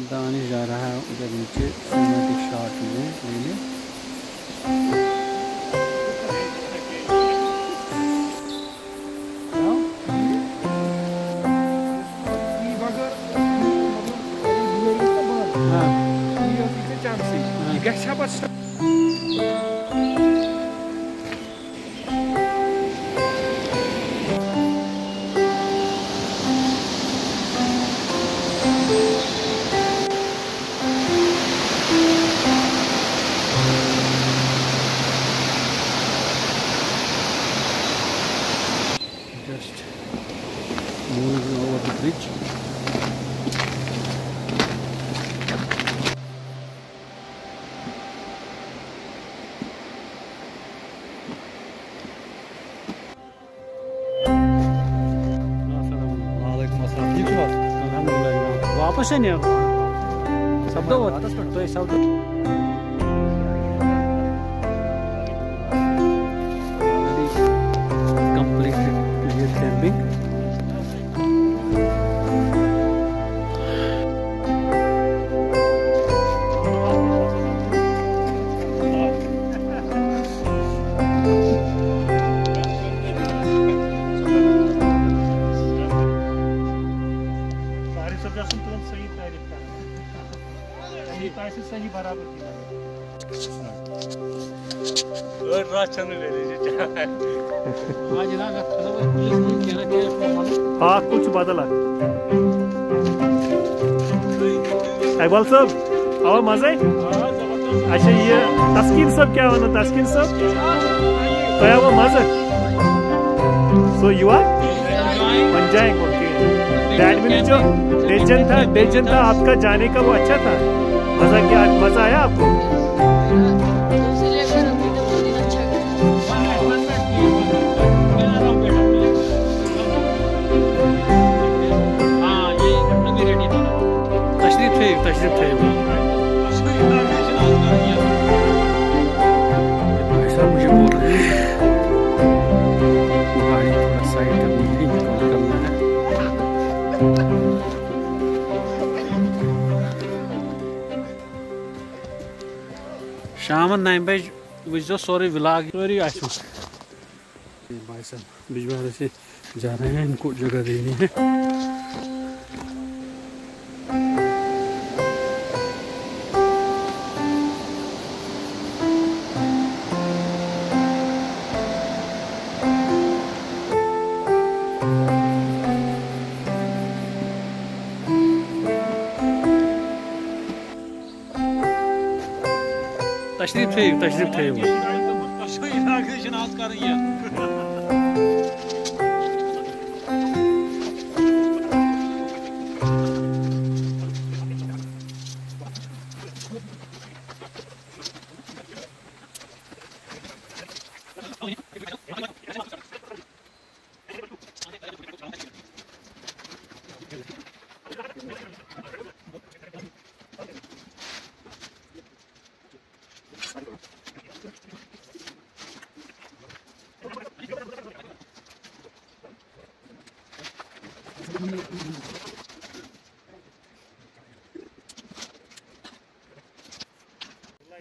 दानिश जा रहा है उधर नीचे सिनेमैटिक शॉट में लेने। Just moving over the bridge. वापस है नहीं शब्द तो ये शब्द completed clear camping. सही बराबर हाँ कुछ बदला इकबाल साहब और मजे अच्छा ये तस्कीन साहब क्या वनो तस्कीन साहब तो या वो मजे so you are enjoying okay that means जो डेजन था आपका जाने का वो अच्छा था मजा क्या मजा आया आपको तशरीफ थे ऐसा मुझे बोल रहे हैं गाड़ी थोड़ा साइड करनी है करना है। शाम 9 बजे वो सोरे व्लॉग सोरी आसो भाई साहब बिजवाड़े से जा रहे हैं इनको जगह देनी है। तशरीफ थे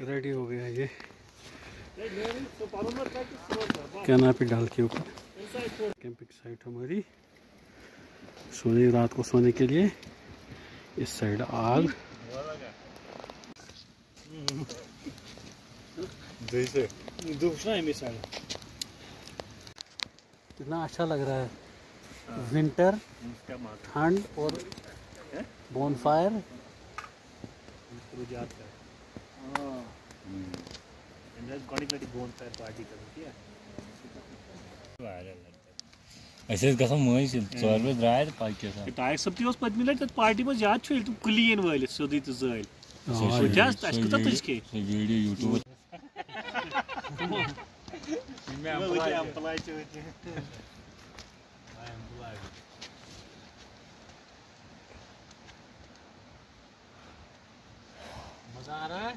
रेडी हो गया ये कैनापी डाल के ऊपर कैंपिंग साइट हमारी सोने रात को सोने के लिए। इस साइड आग जैसे कितना अच्छा लग रहा है विंटर ठंड और बोनफायर ऐसे कसम मई चोर द्राय पाकि तायक सब ती पत्मी लट पार्टी में याद छो तुम क्लीन वालित सोदी तो जल वीडियो यूट्यूब मजा आ रहा है।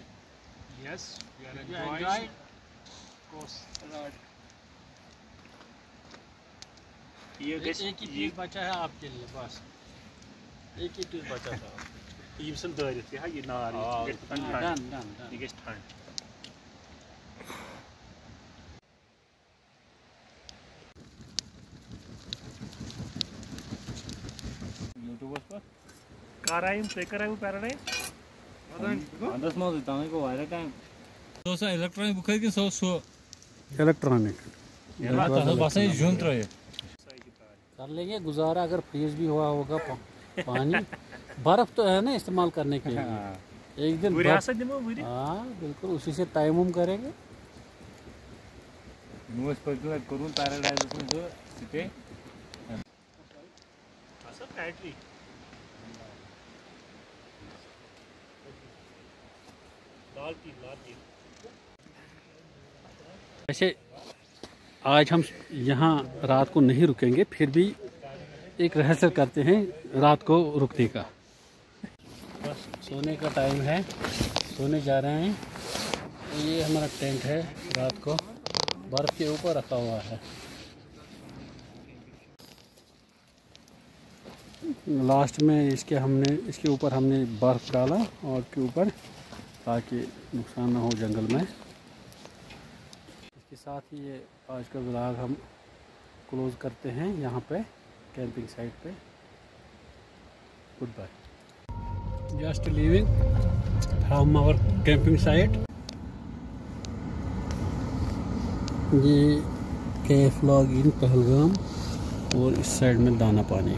Yes we are enjoying course एक ही चीज बचा है आपके लिए बस एक ही चीज बचा था। यम सन दारित यह ये नार ये गश ठंड यूट्यूबस पर कराइम ते कराइम पैराडाइज अंदस मो तमे को वायरल टाइम तो सा इलेक्ट्रॉनिक बुक है कि सो इलेक्ट्रॉनिक बस ये जून रहे कर लेंगे गुजारा। अगर फ्रीज भी हुआ होगा पानी बर्फ तो है ना इस्तेमाल करने के लिए। एक दिन हाँ बिल्कुल उसी से तयम्मुम करेंगे। न्यूज़ पर करूँ पैराडाइज में जो सिटे सब बैटरी लाल वैसे आज हम यहाँ रात को नहीं रुकेंगे, फिर भी एक रिहर्सल करते हैं रात को रुकने का। सोने का टाइम है, सोने जा रहे हैं। तो ये हमारा टेंट है, रात को बर्फ़ के ऊपर रखा हुआ है। लास्ट में इसके ऊपर हमने बर्फ़ डाला और के ऊपर, ताकि नुकसान ना हो जंगल में। इसके साथ ही ये आज का व्लॉग हम क्लोज करते हैं यहाँ पे कैंपिंग साइट पे। Good bye. Just leaving from our camping site. ये केफ लॉग इन पहलगाम और इस साइड में दाना पानी।